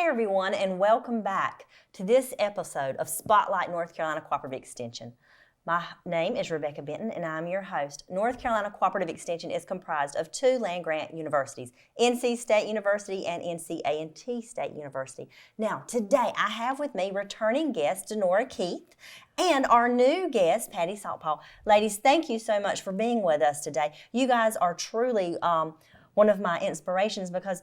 everyone, and welcome back to this episode of Spotlight North Carolina Cooperative Extension. My name is Rebecca Benton, and I'm your host. North Carolina Cooperative Extension is comprised of two land-grant universities, NC State University and NC State University. Now, today I have with me returning guest Dinorah Keith and our new guest, Patty Saltpaw. Ladies, thank you so much for being with us today. You guys are truly one of my inspirations because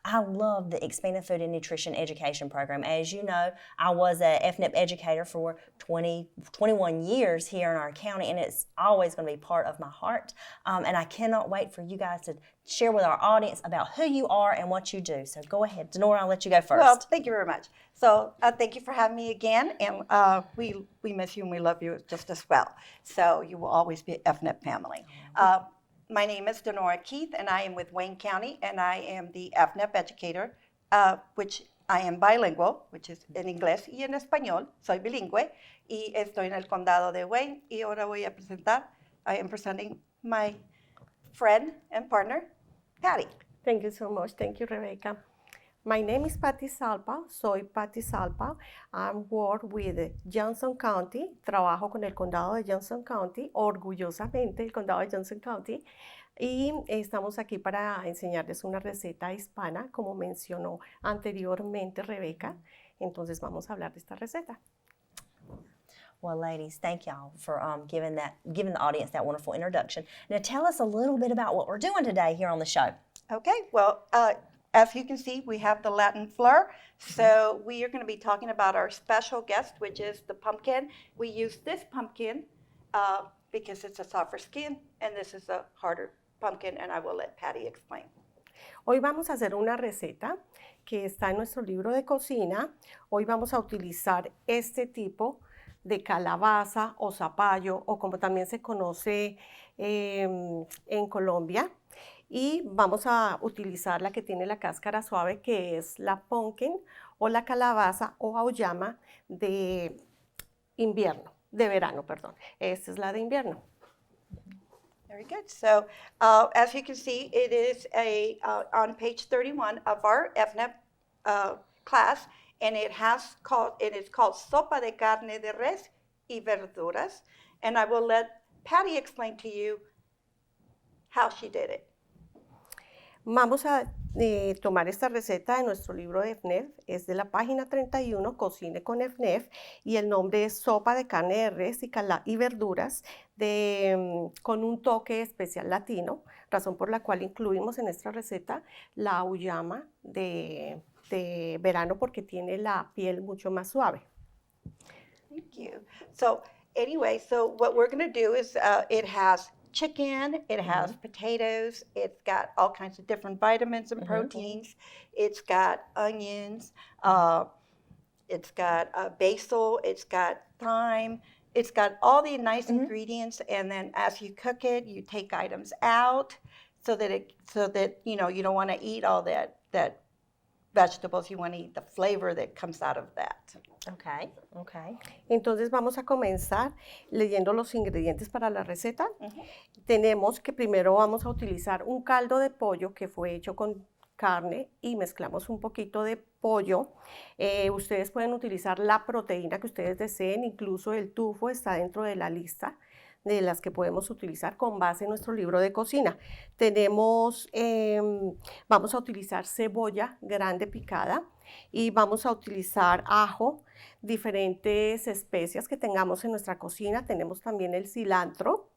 I love the Expanded Food and Nutrition Education Program. As you know, I was a EFNEP educator for 21 years here in our county, and it's always going to be part of my heart. And I cannot wait for you guys to share with our audience about who you are and what you do. So go ahead. Dinorah, I'll let you go first. Well, thank you very much. So thank you for having me again, and we miss you and we love you just as well. So you will always be EFNEP family. My name is Dinorah Keith, and I am with Wayne County, and I am the EFNEP educator, which I am bilingual, which is en inglés y en español. Soy bilingüe, y estoy en el condado de Wayne. Y ahora voy a presentar, I am presenting my friend and partner, Patty. Thank you so much. Thank you, Rebecca. My name is Patty Saltpaw. Soy Patty Saltpaw. I work with Johnson County. Trabajo con el condado de Johnson County, orgullosamente el condado de Johnson County. Y estamos aquí para enseñarles una receta hispana, como mencionó anteriormente Rebecca. Entonces vamos a hablar de esta receta. Well, ladies, thank y'all for giving the audience that wonderful introduction. Now, tell us a little bit about what we're doing today here on the show. Okay, well, as you can see, we have the Latin fleur. So we are going to be talking about our special guest, which is the pumpkin. We use this pumpkin because it's a softer skin, and this is a harder pumpkin, and I will let Patty explain. Hoy vamos a hacer una receta que está en nuestro libro de cocina. Hoy vamos a utilizar este tipo de calabaza o zapallo, o como también se conoce en Colombia. Y vamos a utilizar la que tiene la cáscara suave, que es la pumpkin o la calabaza o auyama de invierno, de verano, perdón. Esta es la de invierno. Very good. So as you can see, it is on page 31 of our EFNEP class, and it's called sopa de carne de res y verduras. And I will let Patty explain to you how she did it. Vamos a tomar esta receta de nuestro libro de EFNEP, es de la página 31, Cocine con EFNEP, y el nombre es sopa de carne de res y verduras con un toque especial latino, razón por la cual incluimos en esta receta la auyama de verano porque tiene la piel mucho más suave. Thank you. So anyway, so what we're going to do is it has chicken, it has potatoes, it's got all kinds of different vitamins and proteins, it's got onions, it's got basil, it's got thyme, it's got all the nice ingredients, and then as you cook it, you take items out so that you know you don't want to eat all that vegetables, you want to eat the flavor that comes out of that. Okay. Entonces vamos a comenzar leyendo los ingredientes para la receta. Tenemos que primero vamos a utilizar un caldo de pollo que fue hecho con carne y mezclamos un poquito de pollo. Ustedes pueden utilizar la proteína que ustedes deseen, incluso el tufo está dentro de la lista de las que podemos utilizar con base en nuestro libro de cocina. Vamos a utilizar cebolla grande picada y vamos a utilizar ajo, diferentes especias que tengamos en nuestra cocina. Tenemos también el cilantro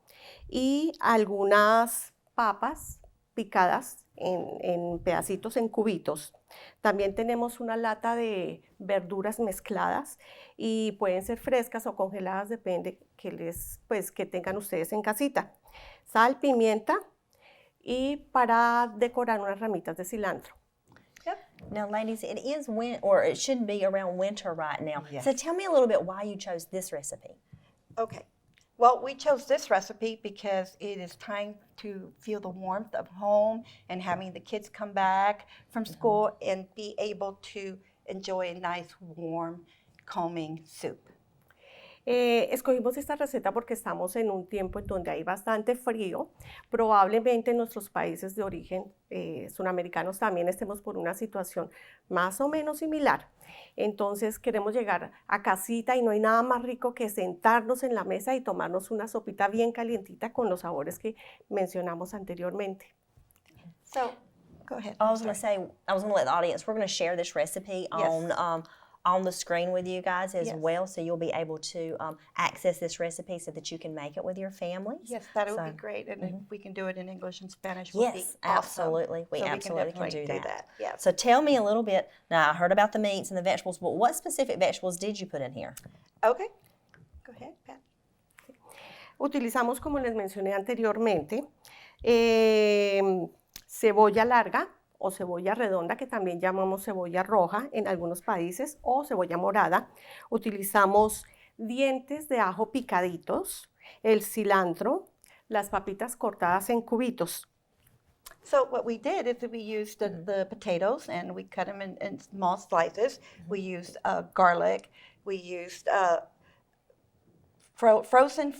y algunas papas picadas en pedacitos, en cubitos. También tenemos una lata de verduras mezcladas y pueden ser frescas o congeladas, depende que tengan ustedes en casita. Sal, pimienta y para decorar unas ramitas de cilantro. Now, ladies, it should be around winter right now. Yes. So tell me a little bit why you chose this recipe. Okay. Well, we chose this recipe because it is time to feel the warmth of home and having the kids come back from school and be able to enjoy a nice, warm, calming soup. Escogimos esta receta porque estamos en un tiempo en donde hay bastante frío. Probablemente en nuestros países de origen sudamericanos también estemos por una situación más o menos similar. Entonces queremos llegar a casita y no hay nada más rico que sentarnos en la mesa y tomarnos una sopita bien calientita con los sabores que mencionamos anteriormente. So, go ahead. I was going to say, I was going to let the audience, we're going to share this recipe Yes. on the screen with you guys as Yes. well, so you'll be able to access this recipe so that you can make it with your families. Yes, that would be So, great, and if we can do it in English and Spanish, would be Yes, awesome. absolutely. We So absolutely can can do definitely that. Yes. So tell me a little bit. Now, I heard about the meats and the vegetables, but what specific vegetables did you put in here? Okay. Go ahead, Pat. Utilizamos, como les mencioné anteriormente, cebolla larga o cebolla redonda, que también llamamos cebolla roja en algunos países, o cebolla morada. Utilizamos dientes de ajo picaditos, el cilantro, las papitas cortadas en cubitos. So what we did is that we used the potatoes and we cut them in small slices. We used garlic. We used frozen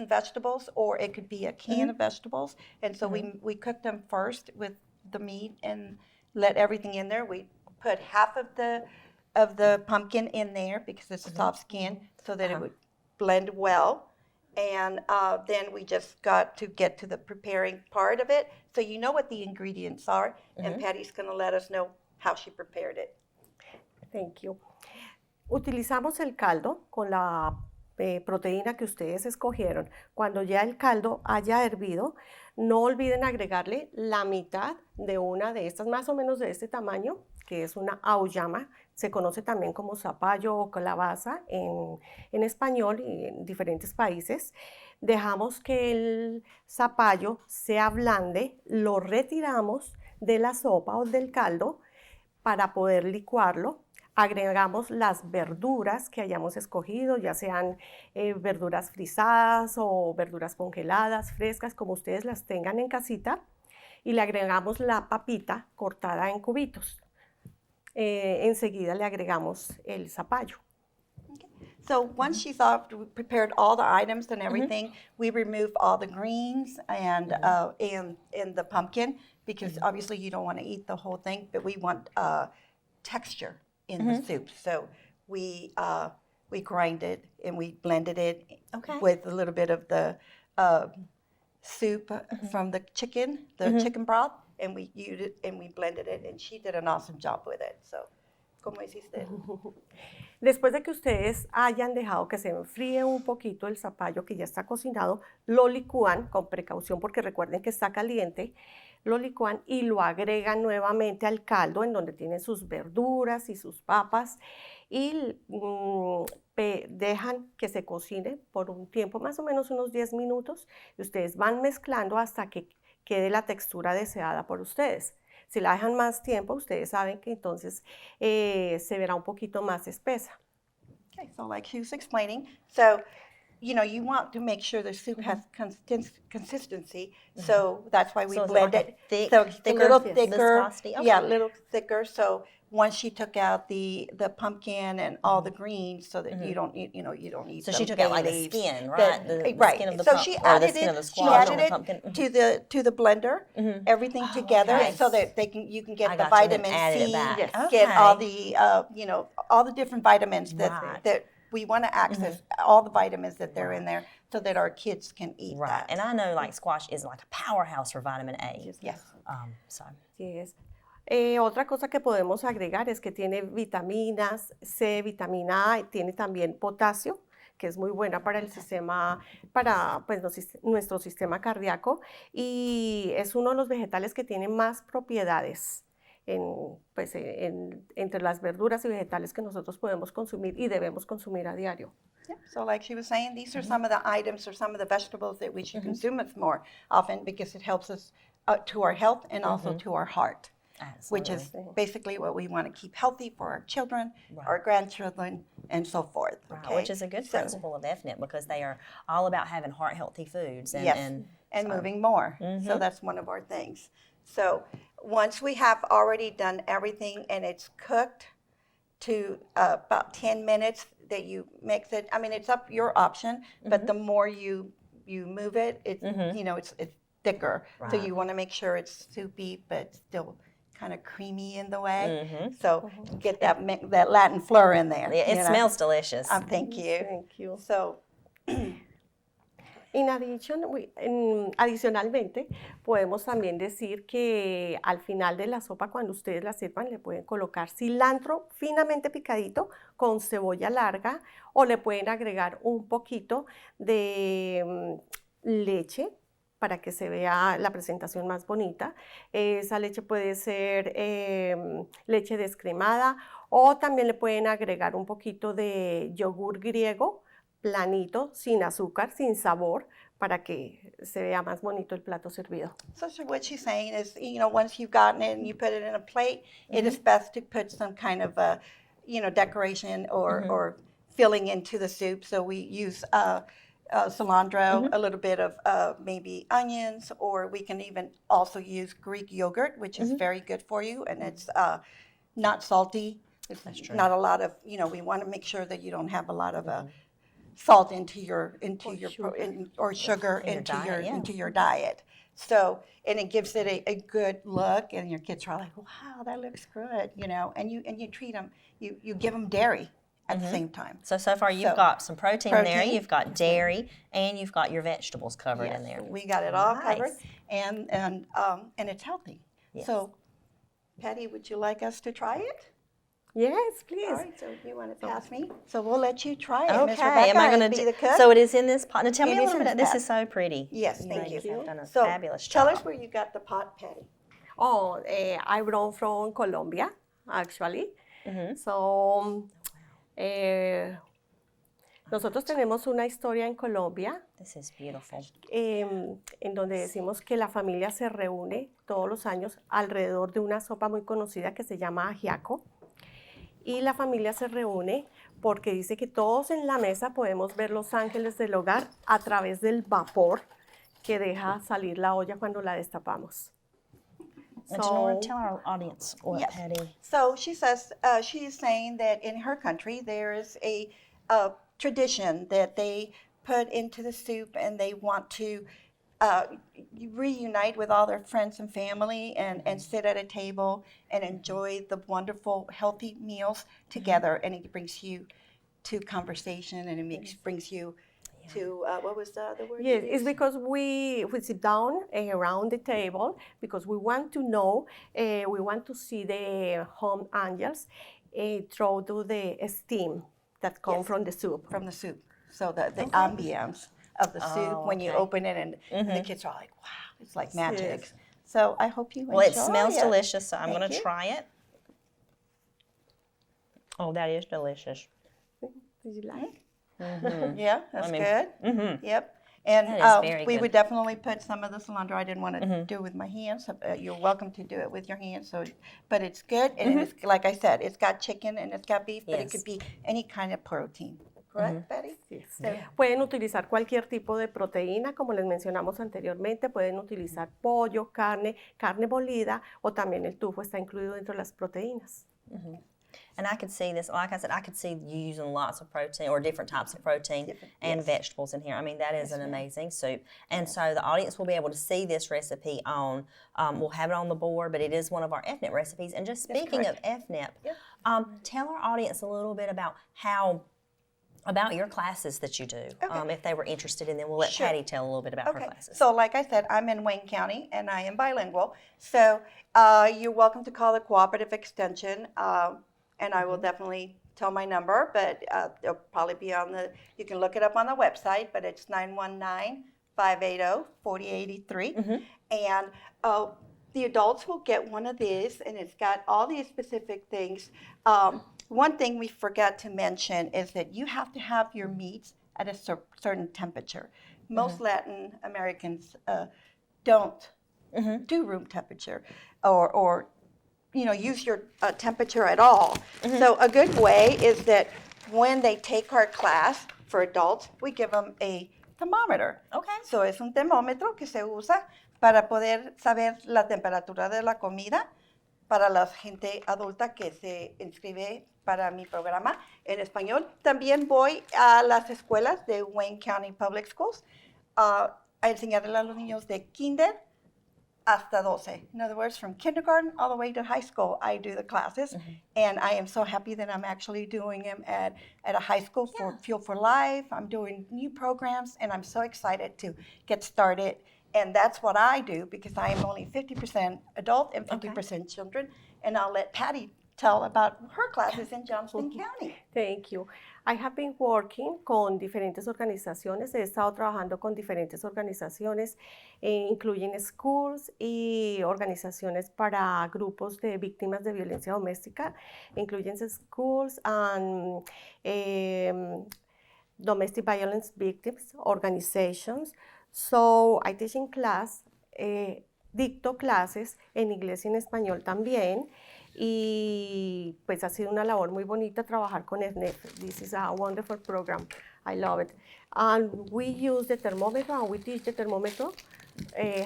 vegetables, or it could be a can of vegetables. And so we cooked them first with the meat and let everything in there. We put half of the pumpkin in there because it's a soft skin, so that it would blend well. And then we just got to get to the preparing part of it. So you know what the ingredients are, and Patty's going to let us know how she prepared it. Thank you. Utilizamos el caldo con la proteína que ustedes escogieron. Cuando ya el caldo haya hervido, no olviden agregarle la mitad de una de estas, más o menos de este tamaño, que es una auyama. Se conoce también como zapallo o calabaza en español y en diferentes países. Dejamos que el zapallo se ablande, lo retiramos de la sopa o del caldo para poder licuarlo. Agregamos las verduras que hayamos escogido, ya sean verduras frisadas o verduras congeladas, frescas, como ustedes las tengan en casita, y le agregamos la papita cortada en cubitos. Enseguida le agregamos el zapallo. So once she's prepared all the items and everything, we remove all the greens and the pumpkin, because obviously you don't want to eat the whole thing, but we want texture in the soup. So we grind it and we blended it with a little bit of the soup from the chicken, chicken broth, and we used it and we blended it, and she did an awesome job with it. So, ¿cómo hiciste? Después de que ustedes hayan dejado que se enfríe un poquito el zapallo que ya está cocinado, lo licúan con precaución porque recuerden que está caliente, lo licúan y lo agregan nuevamente al caldo en donde tienen sus verduras y sus papas y dejan que se cocine por un tiempo, más o menos unos 10 minutos, y ustedes van mezclando hasta que quede la textura deseada por ustedes. Si la dejan más tiempo, ustedes saben que entonces se verá un poquito más espesa. Okay, so like she was explaining, so you know, you want to make sure the soup has consistency, so that's why we So is it blend like a it. thick- So it's a thicker little yes. thicker, viscosity? Okay. yeah, a little thicker. So once she took out the pumpkin and all the greens, so that you don't eat, you don't eat. So the she took bay out like the leaves, skin, right? The right. skin of the so pump, she or the added skin it. of the She squash added or the it pumpkin. to the blender, everything together, okay. so that you can get I the got you, then vitamin added it C, back. Yes. get all Okay. the all the different vitamins Right. that we want to access, all the vitamins that they're in there, so that our kids can eat Right, that. and I know like squash is like a powerhouse for vitamin A. Yes. So Yes. Otra cosa que podemos agregar es que tiene vitaminas C, vitamina A, y tiene también potasio, que es muy buena para el sistema, para pues, nuestro sistema cardíaco, y es uno de los vegetales que tiene más propiedades entre las verduras y vegetales que nosotros podemos consumir y debemos consumir a diario. Yeah. So like she was saying, these are some of the items or some of the vegetables that we should consume more often, because it helps us to our health and also to our heart. Which is basically what we want to keep healthy for our children, our grandchildren, and so forth. right, Okay? which is a good principle of EFNEP, because they are all about having heart healthy foods and, Yes, and so- moving more. So that's one of our things. So once we have already done everything and it's cooked, to about 10 minutes that you mix it. I mean, it's up your option, but the more you move it, it's it's thicker. Right. So you want to make sure it's soupy, but still kind of creamy in the way. So get that Latin fleur in there. Yeah, it smells delicious. Thank you. Thank you. So. In addition, adicionalmente, podemos también decir que al final de la sopa, cuando ustedes la sirvan, le pueden colocar cilantro finamente picadito con cebolla larga o le pueden agregar un poquito de leche para que se vea la presentación más bonita. Esa leche puede ser leche descremada o también le pueden agregar un poquito de yogur griego planito, sin azúcar, sin sabor, para que se vea más bonito el plato servido. So what she's saying is, once you've gotten it and you put it in a plate, it is best to put some kind of a, decoration or filling into the soup. So we use cilantro, a little bit of maybe onions, or we can even also use Greek yogurt, which is very good for you, and it's not salty. It's not a lot of, we want to make sure that you don't have a lot of salt into your sugar into your diet. So, and it gives it a good look, and your kids are like, wow, that looks good, and you treat them, you give them dairy at the same time. So far you've got some protein there, you've got dairy, and you've got your vegetables covered in there. We got it all covered, and it's healthy. Yes. So, Patty, would you like us to try it? Yes, please. All right, so you want to pass me? So we'll let you try it, Miss Okay, Rebecca, am I going and to be the cook? So it is in this pot. Now tell me It a is little in bit. this This is so pretty. Yes, thank you. You've done a So fabulous tell job. us where you got the pot, Patty. Oh, I brought from Colombia, actually. So, nosotros tenemos una historia en Colombia This is beautiful. en donde decimos que la familia se reúne todos los años alrededor de una sopa muy conocida que se llama ajiaco. Y la familia se reúne porque dice que todos en la mesa podemos ver los ángeles del hogar a través del vapor que deja salir la olla cuando la destapamos. Dinorah, tell our audience what Yes. Patty. So she says, she's saying that in her country there is a tradition that they put into the soup, and they want to reunite with all their friends and family and sit at a table and enjoy the wonderful, healthy meals together. And it brings you to conversation, and it brings you to, what was the other word? Yes, it's because we sit down around the table because we want to know, we want to see the home angels through the steam that comes from the soup. From the soup. So the ambience of the soup when you okay. open it, and the kids are like, wow, it's like magic. Yes. So I hope you enjoy Well, it smells it. delicious, so I'm Thank going to you. try it. Oh, that is delicious. Did you like? Yeah, that's good. Yep. That And is very we good. would definitely put some of the cilantro. I didn't want to do it with my hands. You're welcome to do it with your hands. So, but it's good, and it's, like I said, it's got chicken and it's got beef, but it Yes. could be any kind of protein. Correct, Betty? Yes. Pueden utilizar cualquier tipo de proteína, como les mencionamos anteriormente, pueden utilizar pollo, carne molida, o también el tufo está incluido dentro de las proteínas. And I could see this, like I said, I could see you using lots of protein or different types of protein and vegetables in here. I mean, that is an amazing soup. And so the audience will be able to see this recipe on, we'll have it on the board, but it is one of our EFNEP recipes. And just speaking of EFNEP, tell our audience a little bit about your classes that you do, if they were interested, and then we'll let Patty tell a little bit about her classes. So like I said, I'm in Wayne County, and I am bilingual. So you're welcome to call the Cooperative Extension, and I will definitely tell my number, but it'll probably be you can look it up on the website, but it's 919-580-4083. And the adults will get one of these, and it's got all these specific things. One thing we forgot to mention is that you have to have your meats at a certain temperature. Most Latin Americans don't do room temperature or use your temperature at all. So a good way is that when they take our class for adults, we give them a thermometer. Okay. So es un termómetro que se usa para poder saber la temperatura de la comida para la gente adulta que se inscribe para mi programa en español. También voy a las escuelas de Wayne County Public Schools a enseñarle a los niños de kinder hasta 12. In other words, from kindergarten all the way to high school, I do the classes. And I am so happy that I'm actually doing them at a high school for Fuel for Life. I'm doing new programs, and I'm so excited to get started. And that's what I do because I am only 50% adult and 50% children. And I'll let Patty tell about her classes in Johnston County. Thank you. I have been working con diferentes organizaciones. He estado trabajando con diferentes organizaciones, incluyen schools y organizaciones para grupos de víctimas de violencia doméstica, incluyen schools and domestic violence victims organizations. So I teach in class, dicto clases en inglés y en español también. Y pues ha sido una labor muy bonita trabajar con EFNEP. This is a wonderful program. I love it. And we use the thermometer and we teach the thermometer,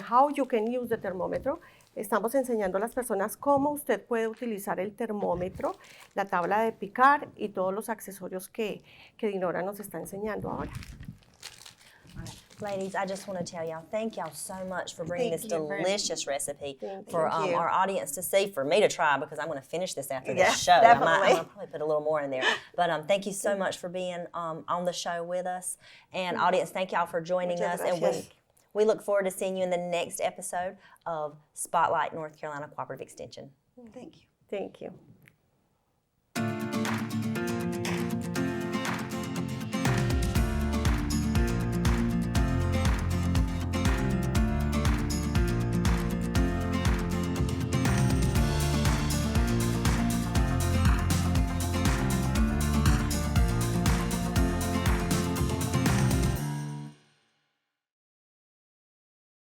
how you can use the thermometer. Estamos enseñando a las personas cómo usted puede utilizar el termómetro, la tabla de picar y todos los accesorios que Dinorah nos está enseñando ahora. Ladies, I just want to tell y'all, thank y'all so much for bringing Thank this you very delicious recipe Thank for you. our audience to see, for me to try, because I'm going to finish this after Yeah, this show. definitely. I'm going to probably put a little more in there. But thank you so much for being on the show with us. And audience, thank y'all for joining Muchas us. And gracias. we look forward to seeing you in the next episode of Spotlight North Carolina Cooperative Extension. Thank you. Thank you.